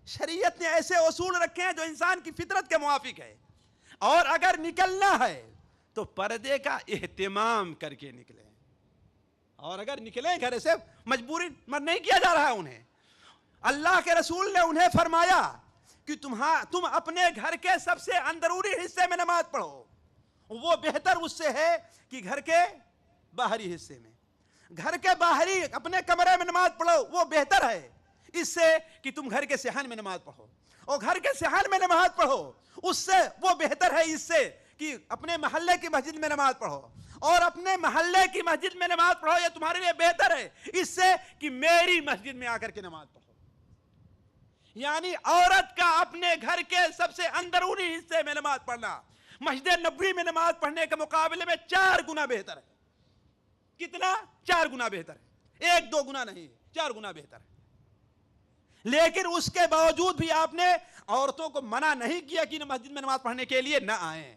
شریعت نے ایسے اصول رکھے ہیں جو انسان کی فطرت کے موافق ہے، اور اگر نکلنا ہے تو پردے کا اہتمام کر کے نکلیں، اور اگر نکلیں گھر سے مجبوری نہیں کیا جا رہا ہے انہیں۔ اللہ کے رسول نے انہیں فرمایا کہ تم اپنے گھر کے سب سے اندرونی حصے میں نماز پڑھو، وہ بہتر اس سے ہے کہ گھر کے باہری حصے میں۔ گھر کے باہری اپنے کمرے میں نماز پڑھو، وہ بہتر ہے اس سے کہ تم گھر کے صحن میں نماز پڑھو، اور گھر کے صحن میں نماز پڑھو اس سے وہ بہتر ہے اس سے کہ اپنے محلے کی مسجد میں نماز پڑھو، اور اپنے محلے کی مسجد میں نماز پڑھو یہ تمہارے لیے بہتر ہے اس سے کہ میری مسجد میں آ کر کے نماز پڑھو۔ یعنی عورت کا اپنے گھر کے سب سے اندرونی حصے میں نماز پڑھنا مسجد نبوی میں نماز پڑھنے کے مقابلے میں 4 گنا بہتر ہے۔ کتنا؟ 4 گنا بہتر ہے، 1-2 گنا نہیں، 4 گنا بہتر ہے۔ لیکن اس کے باوجود بھی آپ نے عورتوں کو منع نہیں کیا کہ مسجد میں نماز پڑھنے کے لیے نہ آئیں،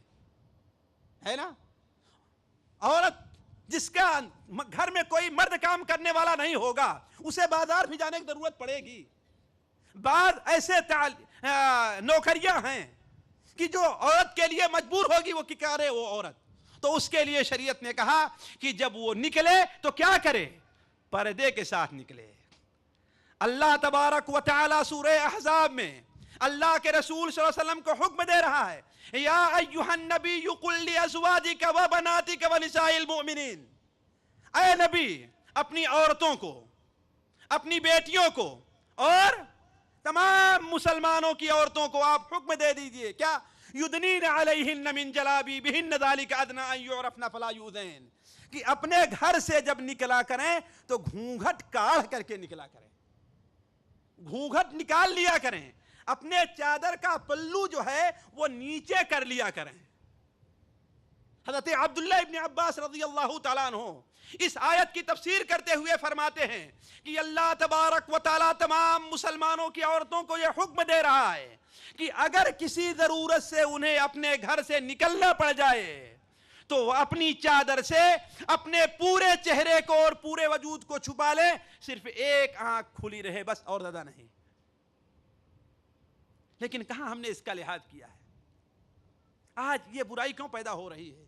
ہے نا؟ عورت جس کا گھر میں کوئی مرد کام کرنے والا نہیں ہوگا اسے بازار بھی جانے کی ضرورت پڑے گی۔ بعض ایسے نوکریاں ہیں کہ جو عورت کے لیے مجبور ہوگی وہ کیا کرے وہ عورت، تو اس کے لیے شریعت نے کہا کہ جب وہ نکلے تو کیا کرے؟ پردے کے ساتھ نکلے۔ اللہ تبارک و تعالی سورہ احزاب میں اللہ کے رسول صلی اللہ علیہ وسلم کو حکم دے رہا ہے، یا ایھا النبی قل لازواجک و بناتک و نساء المؤمنین، اے نبی اپنی عورتوں کو، اپنی بیٹیوں کو اور تمام مسلمانوں کی عورتوں کو آپ حکم دے دیجئے، کیا؟ یدنین علیہن من جلابیبہن ذالک ادنی ان یعرفن فلا یؤذین، کہ اپنے گھر سے جب نکلا کریں تو گھونگھٹ کاڑھ کر کے نکلا کریں، گھونگھٹ نکال لیا کریں، اپنے چادر کا پلو جو ہے وہ نیچے کر لیا کریں۔ حضرت عبداللہ ابن عباس رضی اللہ تعالیٰ عنہ اس آیت کی تفسیر کرتے ہوئے فرماتے ہیں کہ اللہ تبارک و تعالیٰ تمام مسلمانوں کی عورتوں کو یہ حکم دے رہا ہے کہ اگر کسی ضرورت سے انہیں اپنے گھر سے نکلنا پڑ جائے تو وہ اپنی چادر سے اپنے پورے چہرے کو اور پورے وجود کو چھپا لیں، صرف ایک آنکھ کھلی رہے بس، اور زیادہ نہیں۔ لیکن کہاں ہم نے اس کا لحاظ کیا ہے؟ آج یہ برائی کیوں پیدا ہو رہی ہے؟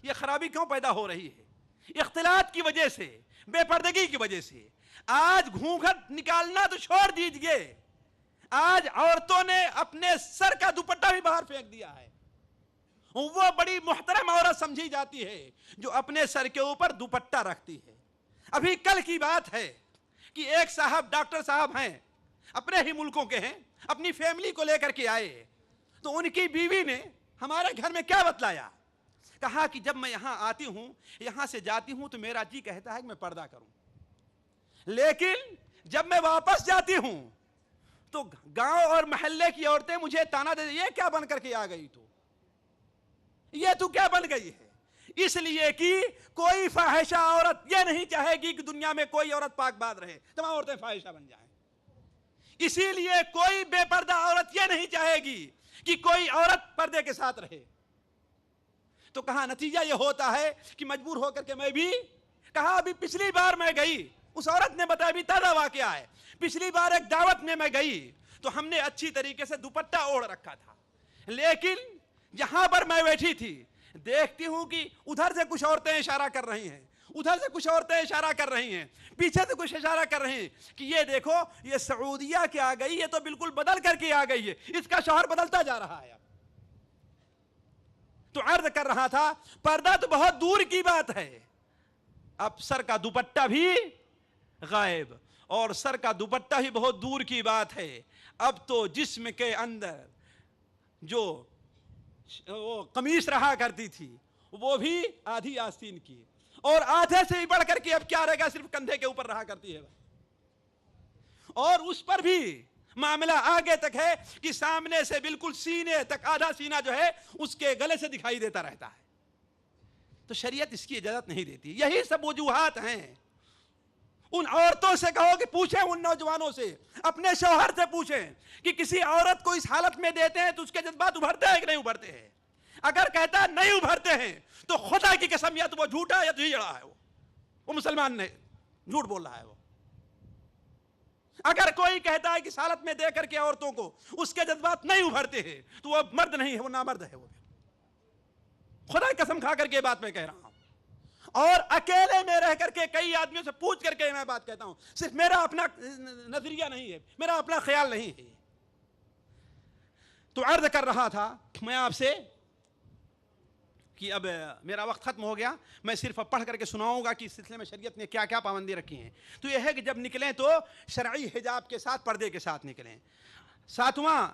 یہ خرابی کیوں پیدا ہو رہی ہے؟ اختلاط کی وجہ سے، بے پردگی کی وجہ سے۔ آج گھونگھٹ نکالنا تو چھوڑ دیجئے، آج عورتوں نے اپنے سر کا دوپٹہ بھی باہر پھینک دیا ہے۔ وہ بڑی محترم عورت سمجھی جاتی ہے جو اپنے سر کے اوپر دوپٹہ رکھتی ہے۔ ابھی کل کی بات ہے کہ ایک صاحب، ڈاکٹر صاحب ہیں، اپنے ہی ملکوں کے ہیں، اپنی فیملی کو لے کر کے آئے تو ان کی بیوی نے ہمارے گھر میں کیا بتلایا؟ کہا کہ جب میں یہاں آتی ہوں، یہاں سے جاتی ہوں تو میرا جی کہتا ہے کہ میں پردہ کروں، لیکن جب میں واپس جاتی ہوں تو گاؤں اور محلے کی عورتیں مجھے تانا دے، یہ کیا بن کر کے آ گئی یہ تو کیا بن گئی ہے؟ اس لیے کہ کوئی فاحشہ عورت یہ نہیں چاہے گی کہ دنیا میں کوئی عورت پاک باد رہے، تمام عورتیں فاحشہ بن جائیں۔ اسی لیے کوئی بے پردہ عورت یہ نہیں چاہے گی کہ کوئی عورت پردے کے ساتھ رہے۔ تو کہا نتیجہ یہ ہوتا ہے کہ مجبور ہو کر کے میں بھی کہا، ابھی پچھلی بار میں گئی، اس عورت نے بتایا، بھی تازہ واقعہ ہے، پچھلی بار ایک دعوت میں گئی تو ہم نے اچھی طریقے سے دوپٹہ اوڑھ رکھا تھا، لیکن جہاں پر میں بیٹھی تھی دیکھتی ہوں کہ ادھر سے کچھ عورتیں اشارہ کر رہی ہیں، ادھر سے کچھ عورتیں اشارہ کر رہی ہیں، پیچھے سے کچھ اشارہ کر رہی ہیں کہ یہ دیکھو یہ سعودیہ کے آ گئی، یہ تو بالکل بدل کر کے آ گئی ہے، اس کا شوہر بدلتا جا رہا ہے۔ تو عرض کر رہا تھا پردہ تو بہت دور کی بات ہے، اب سر کا دوپٹہ بھی غائب، اور سر کا دوپٹہ ہی بہت دور کی بات ہے، اب تو جسم کے اندر جو وہ قمیص رہا کرتی تھی وہ بھی آدھی آستین کی، اور آدھے سے ہی بڑھ کر کے اب کیا رہے گا، صرف کندھے کے اوپر رہا کرتی ہے، اور اس پر بھی معاملہ آگے تک ہے کہ سامنے سے بالکل سینے تک آدھا سینہ جو ہے اس کے گلے سے دکھائی دیتا رہتا ہے۔ تو شریعت اس کی اجازت نہیں دیتی۔ یہی سب وجوہات ہیں۔ ان عورتوں سے کہو کہ پوچھیں، ان نوجوانوں سے، اپنے شوہر سے پوچھیں کہ کسی عورت کو اس حالت میں دیتے ہیں تو اس کے جذبات ابھرتے ہیں کہ نہیں ابھرتے ہیں؟ اگر کہتا ہے نہیں ابھرتے ہیں تو خدا کی قسم یا تو وہ جھوٹا یا تو جھیڑا ہے، وہ مسلمان نہیں، جھوٹ بول رہا ہے وہ۔ اگر کوئی کہتا ہے کہ سالت میں دے کر کے عورتوں کو اس کے جذبات نہیں ابھرتے ہیں تو وہ مرد نہیں ہے، وہ نامرد ہے، وہ خدا کی قسم کھا کر کے بات میں کہہ رہا ہوں. اور اکیلے میں رہ کر کے کئی آدمیوں سے پوچھ کر کے میں بات کہتا ہوں، صرف میرا اپنا نظریہ نہیں ہے، میرا اپنا خیال نہیں ہے. تو عرض کر رہا تھا میں آپ سے کہ اب میرا وقت ختم ہو گیا، میں صرف اب پڑھ کر کے سناؤں گا کہ اس سلسلے میں شریعت نے کیا کیا پابندی رکھی ہیں. تو یہ ہے کہ جب نکلیں تو شرعی حجاب کے ساتھ، پردے کے ساتھ نکلیں. ساتواں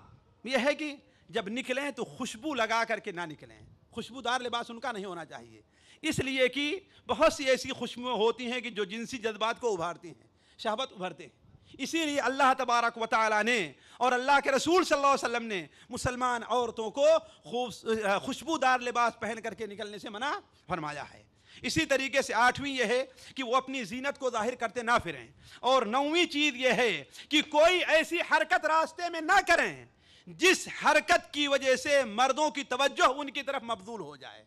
یہ ہے کہ جب نکلیں تو خوشبو لگا کر کے نہ نکلیں، خوشبودار لباس ان کا نہیں ہونا چاہیے، اس لیے کہ بہت سی ایسی خوشبوئیں ہوتی ہیں کہ جو جنسی جذبات کو ابھارتی ہیں، شہوت ابھرتے ہیں. اسی لیے اللہ تبارک و تعالی نے اور اللہ کے رسول صلی اللہ علیہ وسلم نے مسلمان عورتوں کو خوشبودار لباس پہن کر کے نکلنے سے منع فرمایا ہے. اسی طریقے سے 8ویں یہ ہے کہ وہ اپنی زینت کو ظاہر کرتے نہ پھریں. اور 9ویں چیز یہ ہے کہ کوئی ایسی حرکت راستے میں نہ کریں جس حرکت کی وجہ سے مردوں کی توجہ ان کی طرف مبذول ہو جائے.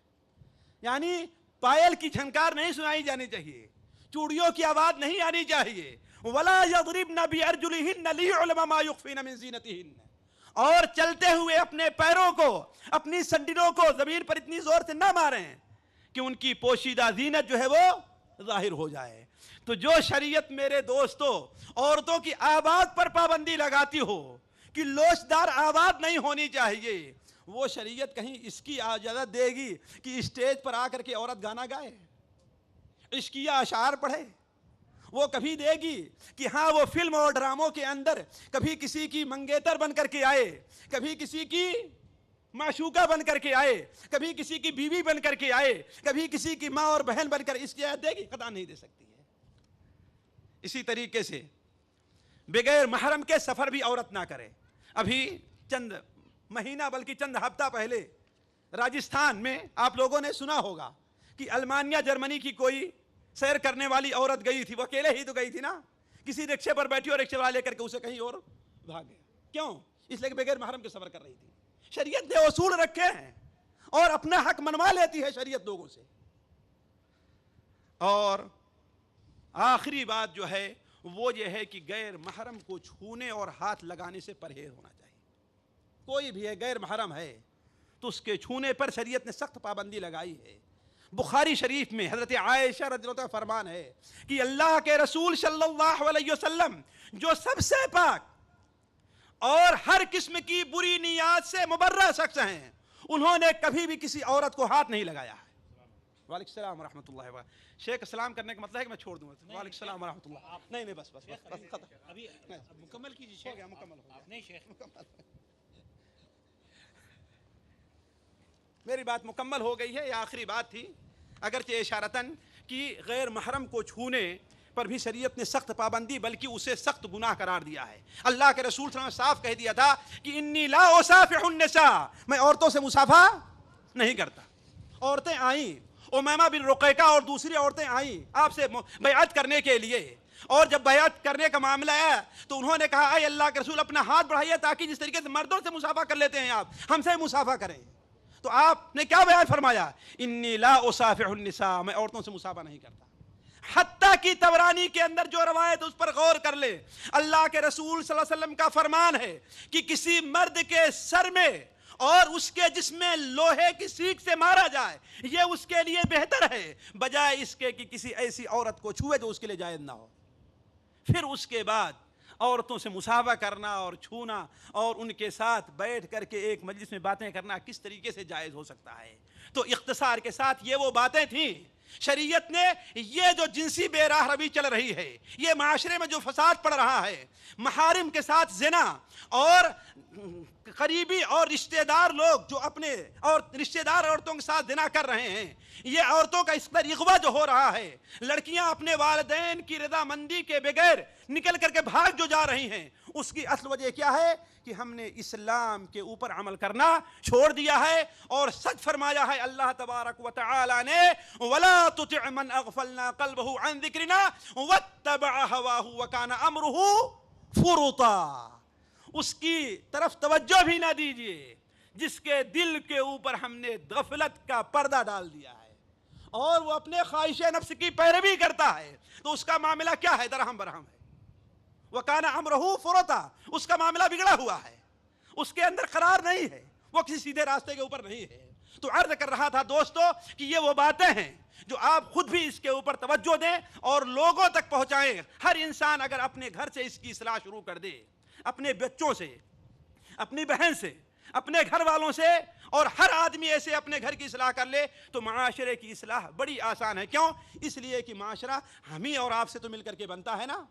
یعنی پائل کی جھنکار نہیں سنائی جانی چاہیے، چوڑیوں کی آواز نہیں آنی چاہیے. وَلَا يَضْرِبْنَ بِأَرْجُلِهِنَّ لِيُعْلَمَ مَا يُخْفِينَ مِنْ زِينَتِهِنَّ. اور چلتے ہوئے اپنے پیروں کو، اپنی سنڈلوں کو زمین پر اتنی زور سے نہ ماریں کہ ان کی پوشیدہ زینت جو ہے وہ ظاہر ہو جائے. تو جو شریعت میرے دوستو عورتوں کی آواز پر پابندی لگاتی ہو کہ لوچدار آواز نہیں ہونی چاہیے، وہ شریعت کہیں اس کی اجازت دے گی کہ اسٹیج پر آ کر کے عورت گانا گائے، عشقیہ اشعار پڑھے؟ وہ کبھی دے گی کہ ہاں وہ فلم اور ڈراموں کے اندر کبھی کسی کی منگیتر بن کر کے آئے، کبھی کسی کی معشوقہ بن کر کے آئے، کبھی کسی کی بیوی بن کر کے آئے، کبھی کسی کی ماں اور بہن بن کر اس کی اجازت دے گی؟ قطعا نہیں دے سکتی ہے. اسی طریقے سے بغیر محرم کے سفر بھی عورت نہ کرے. ابھی چند مہینہ بلکہ چند ہفتہ پہلے راجستھان میں آپ لوگوں نے سنا ہوگا کہ المانیہ جرمنی کی کوئی سیر کرنے والی عورت گئی تھی. وہ اکیلے ہی تو گئی تھی نا، کسی رکشے پر بیٹھی اور رکشے والا لے کر کے اسے کہیں اور بھاگ گیا. کیوں؟ اس لیے کہ بغیر محرم کے سفر کر رہی تھی. شریعت نے اصول رکھے ہیں اور اپنا حق منوا لیتی ہے شریعت لوگوں سے. اور آخری بات جو ہے وہ یہ ہے کہ غیر محرم کو چھونے اور ہاتھ لگانے سے پرہیز ہونا چاہیے. کوئی بھی ہے غیر محرم ہے تو اس کے چھونے پر شریعت نے سخت پابندی لگائی ہے. بخاری شریف میں حضرت عائشہ رضی اللہ عنہ فرمان ہے کہ اللہ کے رسول صلی اللہ علیہ وسلم جو سب سے پاک اور ہر قسم کی بری نیات سے مبرہ شخص ہیں، انہوں نے کبھی بھی کسی عورت کو ہاتھ نہیں لگایا ہے. وعلیکم السلام ورحمۃ اللہ وبرکاتہ. شیخ سلام کرنے کا مطلب ہے کہ میں چھوڑ دوں گا؟ وعلیکم السلام ورحمۃ اللہ. نہیں بس ابھی مکمل کیجیے. ہو گیا، مکمل ہو گیا. نہیں شیخ، میری بات مکمل ہو گئی ہے. یہ آخری بات تھی، اگرچہ اشارتاً کہ غیر محرم کو چھونے پر بھی شریعت نے سخت پابندی بلکہ اسے سخت گناہ قرار دیا ہے. اللہ کے رسول صلی اللہ علیہ وسلم نے صاف کہہ دیا تھا کہ انی لا اصافح النساء، میں عورتوں سے مصافحہ نہیں کرتا. عورتیں آئیں، امیمہ بن رقیقہ اور دوسری عورتیں آئیں آپ سے بیعت کرنے کے لیے، اور جب بیعت کرنے کا معاملہ ہے تو انہوں نے کہا اے اللہ کے رسول اپنا ہاتھ بڑھائیے تاکہ جس طریقے سے مردوں سے مصافحہ کر لیتے ہیں آپ ہم سے مصافحہ کریں. تو آپ نے کیا بیان فرمایا؟ انی لا اصافح النساء، میں عورتوں سے مصافحہ نہیں کرتا. حتیٰ کہ طبرانی کے اندر جو روایت اس پر غور کر لے، اللہ کے رسول صلی اللہ علیہ وسلم کا فرمان ہے کہ کسی مرد کے سر میں اور اس کے جسم میں لوہے کی سیخ سے مارا جائے، یہ اس کے لیے بہتر ہے بجائے اس کے کہ کسی ایسی عورت کو چھوئے جو اس کے لیے جائز نہ ہو. پھر اس کے بعد عورتوں سے مصافحہ کرنا اور چھونا اور ان کے ساتھ بیٹھ کر کے ایک مجلس میں باتیں کرنا کس طریقے سے جائز ہو سکتا ہے؟ تو اختصار کے ساتھ یہ وہ باتیں تھیں. شریعت نے یہ جو جنسی بے راہ روی چل رہی ہے، یہ معاشرے میں جو فساد پڑ رہا ہے، محارم کے ساتھ زنا اور قریبی اور رشتہ دار لوگ جو اپنے اور رشتہ دار عورتوں کے ساتھ زنا کر رہے ہیں، یہ عورتوں کا اس پر اغوا جو ہو رہا ہے، لڑکیاں اپنے والدین کی رضامندی کے بغیر نکل کر کے بھاگ جو جا رہی ہیں، اس کی اصل وجہ کیا ہے کہ ہم نے اسلام کے اوپر عمل کرنا چھوڑ دیا ہے. اور سچ فرمایا ہے اللہ تبارک و تعالی نے وَلَا تُطِعْ مَنْ أَغْفَلْنَا قَلْبَهُ عَنْ ذِكْرِنَا وَاتَّبَعَ هَوَاهُ وَكَانَ أَمْرُهُ فُرُطًا. اس کی طرف توجہ بھی نہ دیجیے جس کے دل کے اوپر ہم نے غفلت کا پردہ ڈال دیا ہے اور وہ اپنے خواہش نفس کی پیروی کرتا ہے. تو اس کا معاملہ کیا ہے؟ درہم برہم ہے. وَكَانَ أَمْرُهُ فُرَطًا، اس کا معاملہ بگڑا ہوا ہے، اس کے اندر قرار نہیں ہے، وہ کسی سیدھے راستے کے اوپر نہیں ہے۔ تو عرض کر رہا تھا دوستو کہ یہ وہ باتیں ہیں جو آپ خود بھی اس کے اوپر توجہ دیں اور لوگوں تک پہنچائیں۔ ہر انسان اگر اپنے گھر سے اس کی اصلاح شروع کر دے، اپنے بچوں سے، اپنی بہن سے، اپنے گھر والوں سے، اور ہر آدمی ایسے اپنے گھر کی اصلاح کر لے تو معاشرے کی اصلاح بڑی آسان ہے۔ کیوں؟ اس لیے کہ معاشرہ ہمیں اور آپ سے تو مل کر کے بنتا ہے نا۔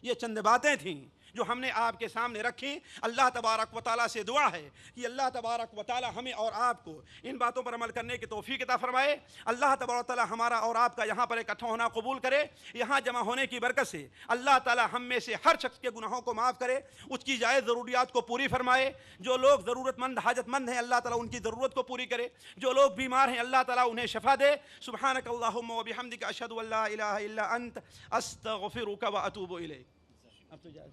یہ چند باتیں تھیں جو ہم نے آپ کے سامنے رکھی۔ اللہ تبارک و تعالیٰ سے دعا ہے کہ اللہ تبارک و تعالیٰ ہمیں اور آپ کو ان باتوں پر عمل کرنے کی توفیق عطا فرمائے۔ اللہ تبارک و تعالیٰ ہمارا اور آپ کا یہاں پر اکٹھا ہونا قبول کرے۔ یہاں جمع ہونے کی برکت سے اللہ تعالیٰ ہم میں سے ہر شخص کے گناہوں کو معاف کرے، اس کی جائز ضروریات کو پوری فرمائے۔ جو لوگ ضرورت مند حاجت مند ہیں اللہ تعالیٰ ان کی ضرورت کو پوری کرے، جو لوگ بیمار ہیں اللہ تعالیٰ انہیں شفا دے۔ سبحانک اللہم و بحمدک اشہد ان لا الہ الا انت استغفرک و اتوب الیک۔ اب تو جائز